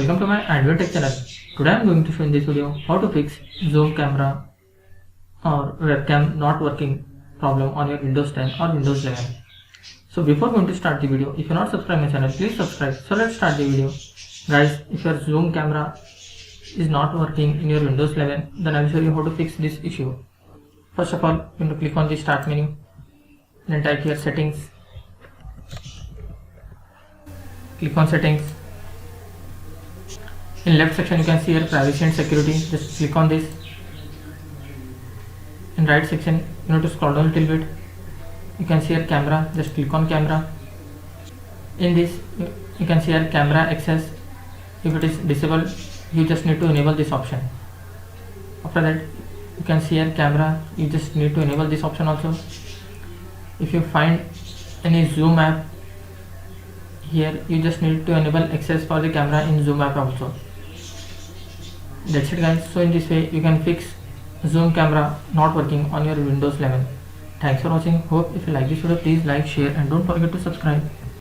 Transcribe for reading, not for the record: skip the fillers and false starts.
welcome to my AndWin Tech channel. Today I am going to show in this video how to fix zoom camera or webcam not working problem on your Windows 10 or Windows 11. So before going to start the video, if you are not subscribed my channel, please subscribe. So let's start the video. Guys, if your zoom camera is not working in your Windows 11, then I will show you how to fix this issue. First of all, you need to click on the start menu, then type here settings. Click on settings. In left section you can see here privacy and security. Just click on this. In right section you need to scroll down a little bit. You can see here camera. Just click on camera. In this you can see here camera access. If it is disabled, you just need to enable this option. After that you can see here camera. You just need to enable this option also. If you find any zoom app, here you just need to enable access for the camera in zoom app also. That's it guys. So in this way you can fix zoom camera not working on your Windows 11. Thanks for watching. Hope if you like this video, please like, share and don't forget to subscribe.